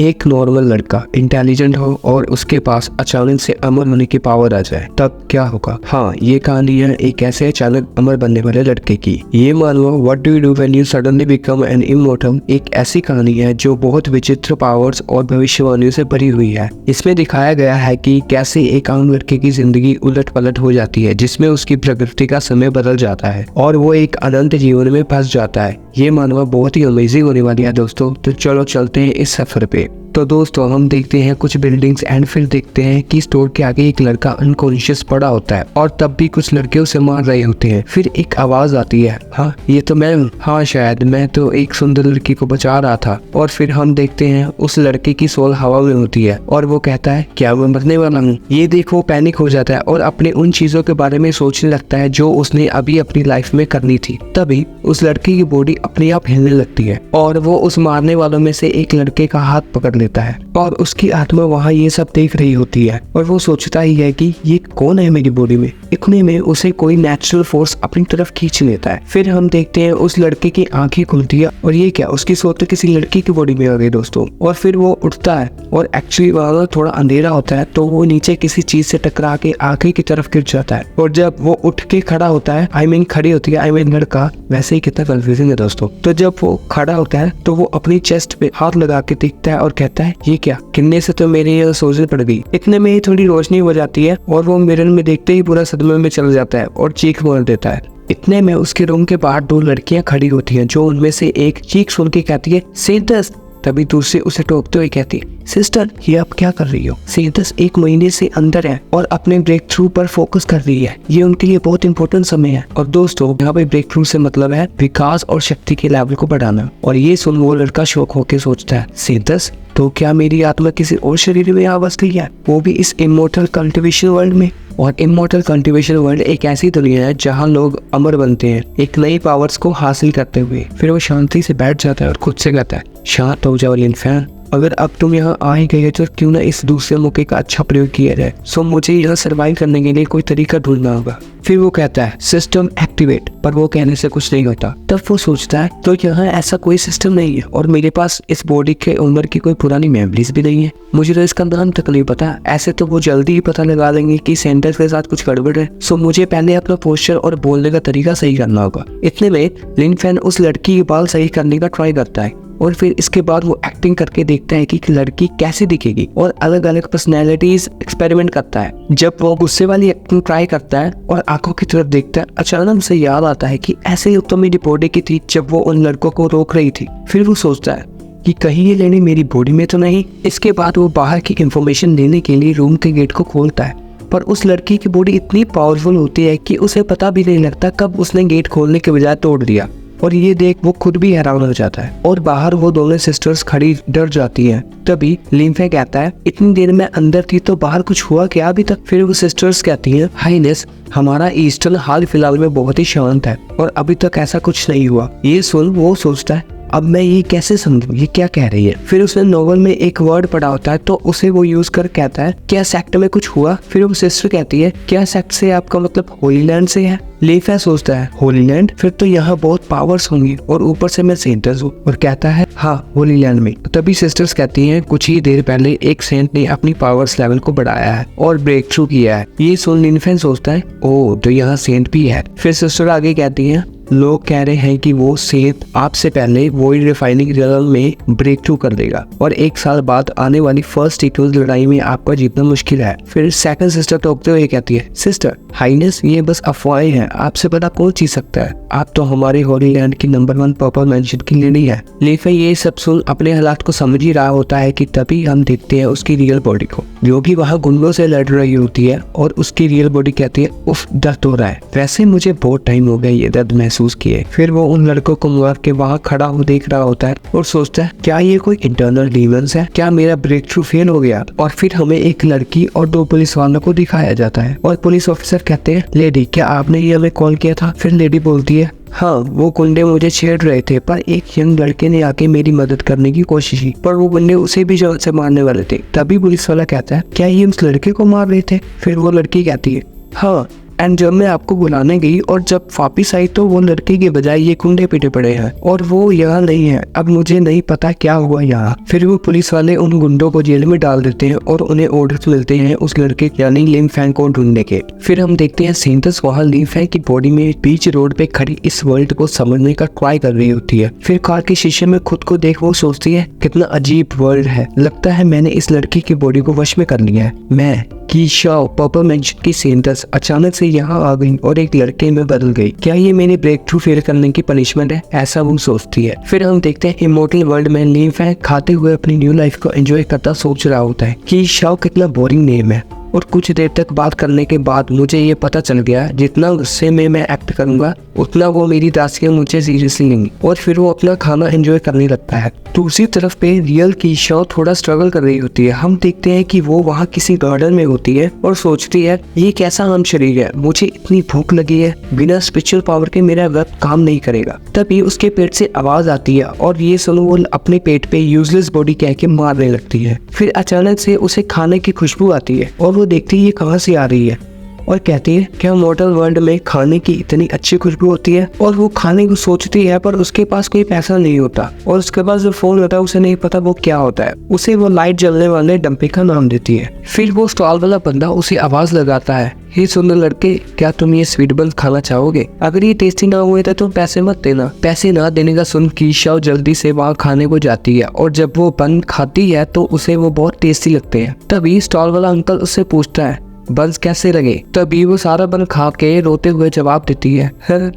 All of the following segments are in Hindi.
एक नॉर्मल लड़का इंटेलिजेंट हो और उसके पास अचानक से अमर होने की पावर आ जाए, तब क्या होगा। हाँ, ये कहानी है एक ऐसे अचानक अमर बनने वाले लड़के की। ये मानो what do you do when you suddenly become an immortal एक ऐसी कहानी है जो बहुत विचित्र पावर्स और भविष्यवाणियों से भरी हुई है। इसमें दिखाया गया है कि कैसे एक आम लड़के की जिंदगी उलट पलट हो जाती है, जिसमें उसकी प्रकृति का समय बदल जाता है और वो एक अनंत जीवन में फंस जाता है। ये मानवा बहुत ही अमेजिंग होने वाली है दोस्तों, तो चलो चलते हैं इस सफर पे। तो दोस्तों हम देखते हैं कुछ बिल्डिंग्स एंड फिर देखते हैं कि स्टोर के आगे एक लड़का अनकॉन्शियस पड़ा होता है और तब भी कुछ लड़के उसे मार रहे होते हैं। फिर एक आवाज आती है, हाँ ये तो मैं हूँ, हाँ शायद मैं तो एक सुंदर लड़की को बचा रहा था। और फिर हम देखते हैं उस लड़के की सोल हवा में होती है और वो कहता है क्या मैं मरने वाला हूँ। ये देख वो पैनिक हो जाता है और अपने उन चीजों के बारे में सोचने लगता है जो उसने अभी अपनी लाइफ में करनी थी। तभी उस लड़के की बॉडी अपने आप हिलने लगती है और वो उस मारने वालों में से एक लड़के का हाथ पकड़ लेता है और उसकी आत्मा वहाँ ये सब देख रही होती है और वो सोचता ही है कि ये कौन है मेरी बॉडी में। इतने में उसे कोई नेचुरल फोर्स अपनी तरफ खींच लेता है। फिर हम देखते हैं उस लड़के की आंखें खुलती है और ये क्या, उसकी सोच तो किसी लड़की की बॉडी में आ गई दोस्तों। और फिर वो उठता है और एक्चुअली वहाँ थोड़ा अंधेरा होता है तो वो नीचे किसी चीज से टकरा के आगे की तरफ गिर जाता है। और जब वो उठ के खड़ा होता है, खड़ी होती है लड़का, वैसे ही कितना कंफ्यूजिंग है दोस्तों। तो जब वो खड़ा होता है तो वो अपनी चेस्ट पे हाथ लगा के देखता है और कहता है ये क्या, गिरने से तो मेरी ये सोचने पड़ गई। इतने में ही थोड़ी रोशनी हो जाती है और वो मिरर में देखते ही पूरा सदमे में चल जाता है और चीख मार देता है। इतने में उसके रूम के बाहर दो लड़कियां खड़ी होती हैं, जो उनमें से एक चीख सुन के कहती है सेंटस। तभी दूसरी उसे टोकते हुए कहती है सिस्टर ये आप क्या कर रही हो। सेंटस 1 महीने से अंदर है और अपने ब्रेक थ्रू पर फोकस कर रही है। ये उनके लिए बहुत इंपॉर्टेंट समय है। और दोस्तों यहाँ पे ब्रेक थ्रू से मतलब है विकास और शक्ति के लेवल को बढ़ाना। और ये सुन वो लड़का शौक होके सोचता है सेंटस तो क्या मेरी आत्मा किसी और शरीर में आ बस गई है, वो भी इस इमॉर्टल कल्टिवेशन वर्ल्ड में। और इमॉर्टल कल्टिवेशन वर्ल्ड एक ऐसी दुनिया है जहाँ लोग अमर बनते हैं एक नई पावर्स को हासिल करते हुए। फिर वो शांति से बैठ जाता है और खुद से कहता है शांत हो जाओ लिनफेन, अगर अब तुम यहाँ आ ही गए तो क्यों ना इस दूसरे मौके का अच्छा प्रयोग किया जाए। सो मुझे यहाँ सर्वाइव करने के लिए कोई तरीका ढूंढना होगा। फिर वो कहता है सिस्टम एक्टिवेट, पर वो कहने से कुछ नहीं होता। तब वो सोचता है तो यहाँ ऐसा कोई सिस्टम नहीं है और मेरे पास इस बॉडी के उम्र की कोई पुरानी मेमोरीज भी नहीं है, मुझे तो इसका नाम तक नहीं पता। ऐसे तो वो जल्दी ही पता लगा देंगे कि सेंटर्स के साथ कुछ गड़बड़ है। सो मुझे पहले अपना पोस्चर और बोलने का तरीका सही करना होगा। इतने में लिनफेन उस लड़की के बाल सही करने का ट्राई करता है और फिर इसके बाद वो एक्टिंग करके देखता है कि लड़की कैसी दिखेगी और अलग अलग पर्सनैलिटीज एक्सपेरिमेंट करता है। जब वो गुस्से वाली एक्टिंग ट्राई करता है और आंखों की तरफ देखता है, अचानक से याद आता है कि ऐसे ही तो मेरी बॉडी की थी जब वो उन लड़कों को रोक रही थी। फिर वो सोचता है कि कहीं ये लेडी मेरी बॉडी में तो नहीं। इसके बाद वो बाहर की इंफॉर्मेशन लेने के लिए रूम के गेट को खोलता है, पर उस लड़की की बॉडी इतनी पावरफुल होती है कि उसे पता भी नहीं लगता कब उसने गेट खोलने के बजाय तोड़ दिया। और ये देख वो खुद भी हैरान हो जाता है और बाहर वो दोनों सिस्टर्स खड़ी डर जाती हैं। तभी लिनफे कहता है इतनी देर में अंदर थी तो बाहर कुछ हुआ क्या अभी तक। फिर वो सिस्टर्स कहती हैं हाईनेस हमारा ईस्टर्न हाल फिलहाल में बहुत ही शांत है और अभी तक ऐसा कुछ नहीं हुआ। ये सुन वो सोचता है अब मैं ये कैसे समझूं ये क्या कह रही है। फिर उसने नोवेल में एक वर्ड पढ़ा होता है तो उसे वो यूज कर कहता है क्या सेक्ट में कुछ हुआ। फिर वो सिस्टर कहती है क्या सेक्ट से आपका मतलब होली लैंड से है। लीफा सोचता है होली लैंड, फिर तो यहाँ बहुत पावर्स होंगी और ऊपर से मैं सेंटर्स हूँ और कहता है हाँ होली लैंड में। तभी सिस्टर्स कहती हैं कुछ ही देर पहले एक सेंट ने अपनी पावर्स लेवल को बढ़ाया है और ब्रेक थ्रू किया है। ये सुन लिनफेन सोचता है ओ तो यहाँ सेंट भी है। फिर सिस्टर आगे कहती है लोग कह रहे हैं कि वो सेंट आपसे पहले वॉइड रिफाइनिंग रियल में ब्रेक थ्रू कर देगा और 1 साल बाद आने वाली फर्स्ट इक्वल लड़ाई में आपका जीतना मुश्किल है। फिर सेकंड सिस्टर टोकते हुए कहती है सिस्टर हाईनेस ये बस अफवाहें हैं, आपसे पता कौन चीज सकता है, आप तो हमारे होली लैंड की नंबर 1 पर्पल मेंशन की लेडी है। लीफे ये सब सुन अपने हालात को समझ ही रहा होता है कि तभी हम देखते हैं उसकी रियल बॉडी को जो भी वहाँ गुंडों से लड़ रही होती है और उसकी रियल बॉडी कहती है उफ दर्द हो रहा है, वैसे मुझे बहुत टाइम हो गया ये दर्द महसूस किए। फिर वो उन लड़कों को मार के वहाँ खड़ा हो देख रहा होता है और सोचता है क्या ये कोई इंटरनल डीमंस है, क्या मेरा ब्रेक थ्रू फेल हो गया। और फिर हमें एक लड़की और 2 पुलिस वालों को दिखाया जाता है और पुलिस ऑफिसर कहते हैं लेडी क्या आपने ये हमें कॉल किया था। फिर लेडी बोलती है हाँ वो गुंडे मुझे छेड़ रहे थे पर एक यंग लड़के ने आके मेरी मदद करने की कोशिश की पर वो गुंडे उसे भी जान से मारने वाले थे। तभी पुलिस वाला कहता है क्या ये उस लड़के को मार रहे थे। फिर वो लड़की कहती है हाँ एंड जब मैं आपको बुलाने गई और जब वापिस आई तो वो लड़के के बजाय ये गुंडे पीटे पड़े हैं और वो यहाँ नहीं है। अब मुझे नहीं पता क्या हुआ यहाँ। फिर वो पुलिस वाले उन गुंडों को जेल में डाल देते हैं और उन्हें ऑर्डर्स मिलते हैं उस लड़के यानी लिन फैंग को ढूंढने के। फिर हम देखते हैं सेंटर्स वहाँ लिन फैंग की बॉडी में बीच रोड पे खड़ी इस वर्ल्ड को समझने का ट्राई कर रही होती है। फिर कार के शीशे में खुद को देख वो सोचती है कितना अजीब वर्ल्ड है, लगता है मैंने इस लड़की की बॉडी को वश में कर लिया है। मैं की शाओ पर्पल मैंशन की सेंटर्स अचानक से यहाँ आ गई और एक लड़के में बदल गई। क्या ये मेरी ब्रेक थ्रू फेल करने की पनिशमेंट है, ऐसा वो सोचती है। फिर हम देखते हैं इमोर्टल वर्ल्ड में लिन फैंग खाते हुए अपनी न्यू लाइफ को एंजॉय करता सोच रहा होता है कि शाओ कितना बोरिंग नेम है। और कुछ देर तक बात करने के बाद मुझे ये पता चल गया जितना गुस्से में मैं एक्ट करूंगा उतना वो मेरी दासियां मुझे सीरियसली लेंगी। और फिर वो अपना खाना एंजॉय करने लगता है। दूसरी तरफ पे रियल की शाओ थोड़ा स्ट्रगल कर रही होती है। हम देखते हैं कि वो वहाँ किसी गार्डन में होती है और सोचती है ये कैसा आम शरीर है, मुझे इतनी भूख लगी है, बिना स्पिरिचुअल पावर के मेरा व्रत काम नहीं करेगा। तभी उसके पेट से आवाज आती है और ये सुनो वो अपने पेट पे यूजलेस बॉडी कह के मारने लगती है। फिर अचानक से उसे खाने की खुशबू आती है और वो देखती है ये कहाँ से आ रही है और कहती है क्या मॉडल वर्ल्ड में खाने की इतनी अच्छी खुशबू होती है। और वो खाने को सोचती है पर उसके पास कोई पैसा नहीं होता और उसके पास जो फोन होता है उसे नहीं पता वो क्या होता है। उसे वो लाइट जलने वाले डंपे का नाम देती है। फिर वो स्टॉल वाला बंदा उसे आवाज लगाता है, हे सुंदर लड़के क्या तुम ये स्वीट बंस खाना चाहोगे, अगर ये टेस्टी ना हुए तो तुम पैसे मत देना। पैसे ना देने का सुन की शाओ जल्दी से वहाँ खाने को जाती है और जब वो बन खाती है तो उसे वो बहुत टेस्टी लगते हैं। तभी स्टॉल वाला अंकल उससे पूछता है बंस कैसे लगे। तभी वो सारा बन खा के रोते हुए जवाब देती है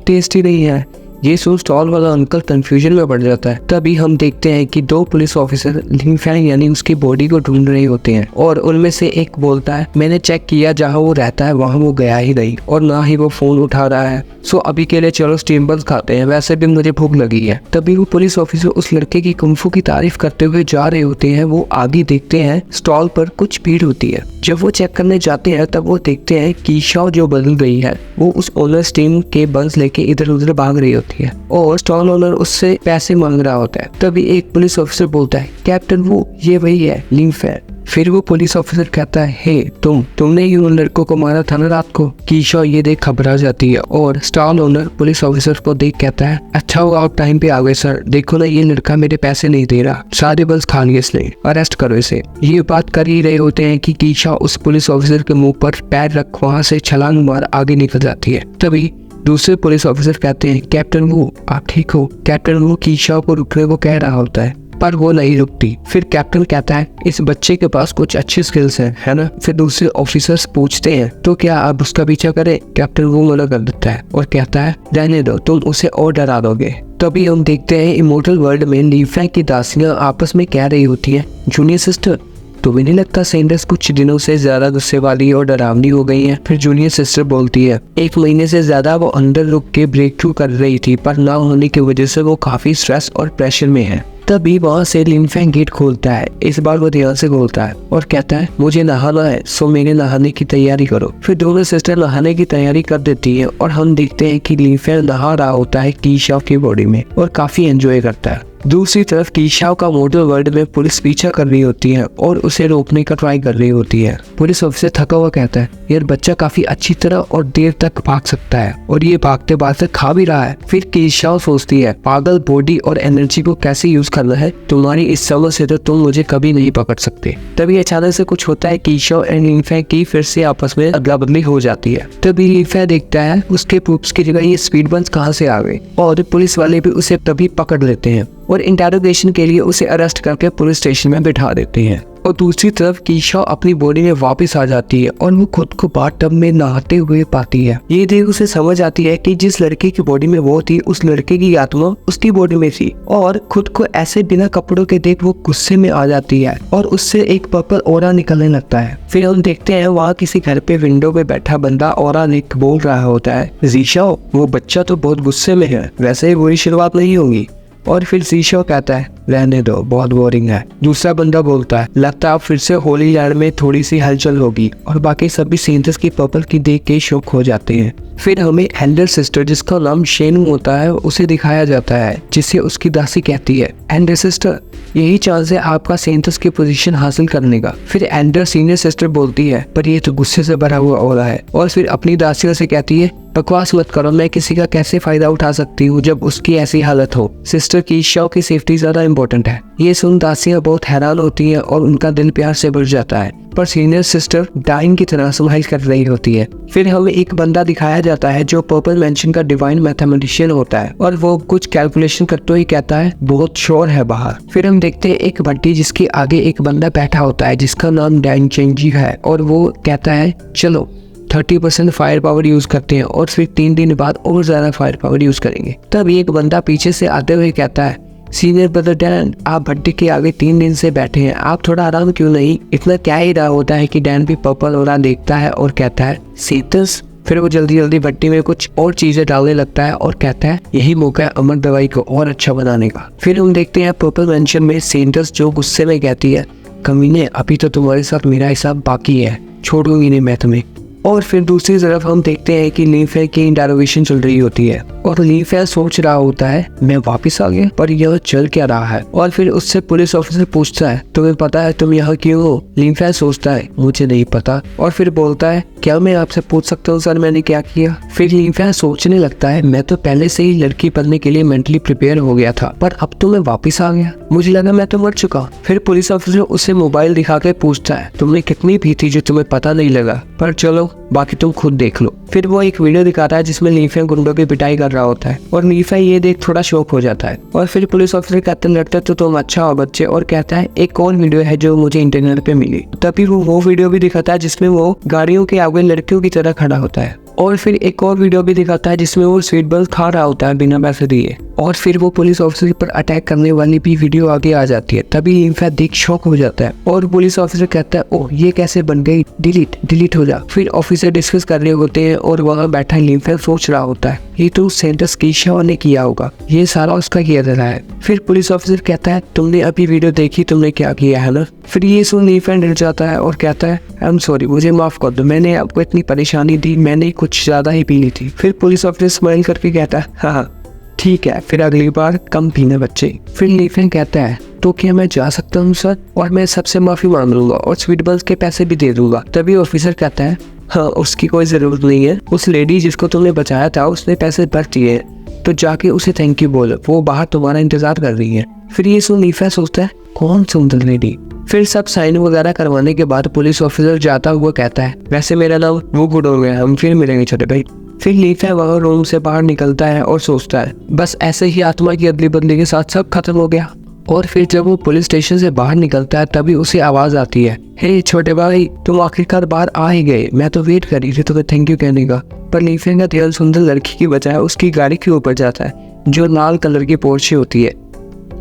टेस्टी नहीं है। ये सुन स्टॉल वाला अंकल कंफ्यूजन में पड़ जाता है। तभी हम देखते हैं कि दो पुलिस ऑफिसर लिन फैंग यानी उसकी बॉडी को ढूंढ रहे होते हैं और उनमें से एक बोलता है मैंने चेक किया जहाँ वो रहता है वहाँ वो गया ही नहीं और ना ही वो फोन उठा रहा है। सो अभी के लिए चलो स्टीम बंस खाते हैं, वैसे भी मुझे भूख लगी है। तभी वो पुलिस ऑफिसर उस लड़के की कुंफू की तारीफ करते हुए जा रहे होते हैं। वो आगे देखते हैं स्टॉल पर कुछ भीड़ होती है। जब वो चेक करने जाते हैं तब वो देखते हैं कि शाओ जो बदल गई है वो उस ओनर स्टीम के बंस लेके इधर उधर भाग रही होती है और स्टॉल ओनर उससे पैसे मांग रहा होता है। तभी एक पुलिस ऑफिसर बोलता है कैप्टन वो ये वही है लिन फैंग। फिर वो पुलिस ऑफिसर कहता है हे तुमने ही उन लड़कों को मारा था ना रात को। की शाओ ये देख घबरा जाती है और स्टॉल ओनर पुलिस ऑफिसर को देख कहता है अच्छा हुआ आप टाइम पे आ गए सर, देखो ना ये लड़का मेरे पैसे नहीं दे रहा, सारे बंस खा लिए इसने, अरेस्ट करो इसे। ये बात कर ही रहे होते हैं कि की शाओ उस पुलिस ऑफिसर के मुंह पर पैर रख वहाँ से छलांग मार आगे निकल जाती है। तभी दूसरे पुलिस ऑफिसर कहते हैं कैप्टन वो आप ठीक हो। कैप्टन वो की शाओ को रुकने को कह रहा होता है पर वो नहीं रुकती। फिर कैप्टन कहता है इस बच्चे के पास कुछ अच्छी स्किल्स हैं, है ना। फिर दूसरे ऑफिसर्स पूछते हैं तो क्या आप उसका पीछा करें। कैप्टन वो मना कर देता है और कहता है रहने दो, तुम उसे और डरा दोगे। तभी हम देखते हैं इमोर्टल वर्ल्ड में लिन फैंग की दासियां आपस में कह रही होती हैं जूनियर सिस्टर तुम्हें नहीं लगता सेंडर्स कुछ दिनों से ज्यादा गुस्से वाली और डरावनी हो गई है। फिर जूनियर सिस्टर बोलती है 1 महीने से ज्यादा वो अंदर रुक के ब्रेक थ्रू कर रही थी पर ना होने की वजह से वो काफी स्ट्रेस और प्रेशर में है। तभी वहाँ से लिन फैंग गेट खोलता है। इस बार वो ध्यान से खोलता है और कहता है मुझे नहाना है सो मेरे नहाने की तैयारी करो। फिर दोनों सिस्टर नहाने की तैयारी कर देती है और हम देखते हैं कि लिन फैंग नहा रहा होता है की शाओ की बॉडी में और काफी एंजॉय करता है। दूसरी तरफ की शाओ का मॉडल वर्ल्ड में पुलिस पीछा कर रही होती है और उसे रोकने का ट्राई कर रही होती है। पुलिस ऑफिसर थका हुआ कहता है यार बच्चा काफी अच्छी तरह और देर तक भाग सकता है और ये भागते भागते खा भी रहा है। फिर की शाओ सोचती है पागल बॉडी और एनर्जी को कैसे यूज करना है, तुम्हारी इस समझ से तो तुम मुझे कभी नहीं पकड़ सकते। तभी अचानक से कुछ होता है की शाओ एंड लिन फैंग की फिर से आपस में अदला बदली हो जाती है। तभी लिन फैंग देखता है उसके पूप्स की जगह ये स्पीड बंस कहाँ से आ गए और पुलिस वाले भी उसे तभी पकड़ लेते हैं और इंटेरोगेशन के लिए उसे अरेस्ट करके पुलिस स्टेशन में बिठा देते हैं। और दूसरी तरफ की शाओ अपनी बॉडी में वापस आ जाती है और वो खुद को बाथटब में नहाते हुए पाती है। ये देख उसे समझ आती है कि जिस लड़के की बॉडी में वो थी उस लड़के की आत्मा उसकी बॉडी में थी और खुद को ऐसे बिना कपड़ों के देख वो गुस्से में आ जाती है और उससे एक पर्पल ऑरा निकलने लगता है। फिर हम देखते हैं वहाँ किसी घर पे विंडो पे बैठा बंदा ऑरा देख बोल रहा होता है जीशाओ वो बच्चा तो बहुत गुस्से में है, वैसे वही शुरुआत नहीं होगी। और फिर शीशा कहता है रहने दो, बहुत बोरिंग है। दूसरा बंदा बोलता है लगता है अब फिर से होली लैंड में थोड़ी सी हलचल होगी। और बाकी सभी सेंटर्स की पर्पल की देख के शौक हो जाते हैं। फिर हमें एल्डर सिस्टर जिसका नाम शेनू होता है उसे दिखाया जाता है, जिसे उसकी दासी कहती है एल्डर सिस्टर यही चांस है आपका सेंटर्स की पोजीशन हासिल करने का। फिर एल्डर सीनियर सिस्टर बोलती है पर ये तो गुस्से से भरा हुआ हो रहा है, और फिर अपनी दासियों से कहती है बकवास मत करो, मैं किसी का कैसे फायदा उठा सकती हूँ जब उसकी ऐसी हालत हो। सिस्टर की शव की सेफ्टी ज्यादा इम्पोर्टेंट है। ये सुन दासियां बहुत हैरान होती हैं और उनका दिल प्यार से भर जाता है, पर सीनियर सिस्टर डाइन की तरह स्माइल कर रही होती है। फिर हमें एक बंदा दिखाया जाता है जो पर्पल मैंशन का डिवाइन मैथमेटिशियन होता है, और वो कुछ कैलकुलेशन करते हुए कहता है बहुत शोर है बाहर। फिर हम देखते हैं एक भट्टी जिसके आगे एक बंदा बैठा होता है जिसका नाम डैन चेंजी है, और वो कहता है चलो 30% फायर पावर यूज करते हैं और फिर 3 दिन बाद और ज्यादा फायर पावर यूज करेंगे। तब एक बंदा पीछे से आते हुए कहता है सीनियर ब्रदर डैन आप भट्टी के आगे 3 दिन से बैठे हैं, आप थोड़ा आराम क्यों नहीं? इतना क्या ही रहा होता है कि डैन भी पर्पल हो रहा देखता है और कहता है सेंटर्स। फिर वो जल्दी जल्दी भट्टी में कुछ और चीजें डालने लगता है और कहता है यही मौका है अमर दवाई को और अच्छा बनाने का। फिर हम देखते हैं पर्पल मैंशन में सेंटर्स जो गुस्से में कहती है कमीने अभी तो तुम्हारे साथ मेरा हिसाब बाकी है, छोड़ूंगी नहीं मैं तुम्हें। और फिर दूसरी तरफ हम देखते हैं कि लीफे की इंटरोगेशन चल रही होती है और लीफे सोच रहा होता है मैं वापस आ गया पर यह चल क्या रहा है। और फिर उससे पुलिस ऑफिसर पूछता है तुम्हें पता है तुम यहाँ क्यों हो? लीफे सोचता है मुझे नहीं पता, और फिर बोलता है क्या मैं आपसे पूछ सकता हूँ सर मैंने क्या किया? फिर लीफे सोचने लगता है मैं तो पहले से ही लड़की बनने के लिए मेंटली प्रिपेयर हो गया था, पर अब तो मैं वापिस आ गया, मुझे लगा मैं तो मर चुका। फिर पुलिस ऑफिसर उसे मोबाइल दिखा के पूछता है तुमने कितनी पी थी जो तुम्हें पता नहीं लगा, पर चलो बाकी तुम खुद देख लो। फिर वो एक वीडियो दिखाता है जिसमें लीफे गुंडों की पिटाई कर रहा होता है और लीफे ये देख थोड़ा शॉक हो जाता है। और फिर पुलिस ऑफिसर कहते लगता है तो तुम अच्छा हो बच्चे, और कहता है एक और वीडियो है जो मुझे इंटरनेट पे मिली। तभी वो वीडियो भी दिखाता है जिसमें वो गाड़ियों के आगे लड़कियों की तरह खड़ा होता है। और फिर एक और वीडियो भी दिखाता है जिसमें वो स्वीट बॉल खा रहा होता है बिना पैसे दिए। और फिर वो पुलिस ऑफिसर पर अटैक करने वाली भी वीडियो आगे आ जाती है। तभी लीफे देख शॉक हो जाता है और पुलिस ऑफिसर कहता है ओह ये कैसे बन गई, डिलीट हो जा। फिर ऑफिसर डिस्कस कर रहे होते हैं और वहाँ बैठा लीफे सोच रहा होता है ये तो सेंटर्स कीशा ने किया होगा, ये सारा उसका किया जा रहा है। फिर पुलिस ऑफिसर कहता है तुमने अभी वीडियो देखी, तुमने क्या किया है ना? फिर ये सुन लीफे डर जाता है और कहता है आई एम सॉरी, मुझे माफ कर दो, मैंने आपको इतनी परेशानी दी, मैंने कुछ ज्यादा ही पी ली थी। फिर पुलिस ऑफिसर स्माइल करके कहता है हाँ ठीक है, फिर अगली बार कम पीना बच्चे। फिर लीफे कहता है तो क्या मैं जा सकता हूँ सर, और मैं सबसे माफी मांग लूंगा और स्वीट बॉल्स के पैसे भी दे दूंगा। तभी ऑफिसर कहता है हाँ उसकी कोई जरूरत नहीं है, उस लेडी जिसको तुमने बचाया था उसने पैसे भर दिए, तो जाके उसे थैंक यू बोलो, वो बाहर तुम्हारा इंतजार कर रही है। फिर ये सुन लीफे सोचता है कौन सुंदर लेडी। फिर सब साइन वगैरह करवाने के बाद पुलिस ऑफिसर जाता हुआ कहता है वैसे मेरा नाम वो गुड हो गया, हम फिर मिलेंगे छोटे भाई। फिर लीफे वहाँ रूम से बाहर निकलता है और सोचता है बस ऐसे ही आत्मा की अदली बदली के साथ सब खत्म हो गया। और फिर जब वो पुलिस स्टेशन से बाहर निकलता है तभी उसे आवाज आती है हे छोटे भाई तुम आखिरकार बाहर आ ही गए, मैं तो वेट कर रही थी तुम्हें थैंक यू कहने का। पर लीफे का ध्यान सुंदर लड़की की बजाय उसकी गाड़ी के ऊपर जाता है जो लाल कलर की पोर्शे होती है।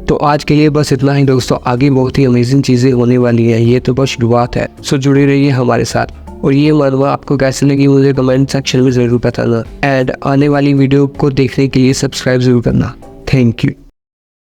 तो आज के लिए बस इतना ही दोस्तों, आगे बहुत ही अमेजिंग चीजें होने वाली हैं, ये तो बस शुरुआत है। सो जुड़े रहिए हमारे साथ, और ये मालूम आपको कैसे लगी मुझे कमेंट सेक्शन में जरूर बताना, एंड आने वाली वीडियो को देखने के लिए सब्सक्राइब जरूर करना। Thank you.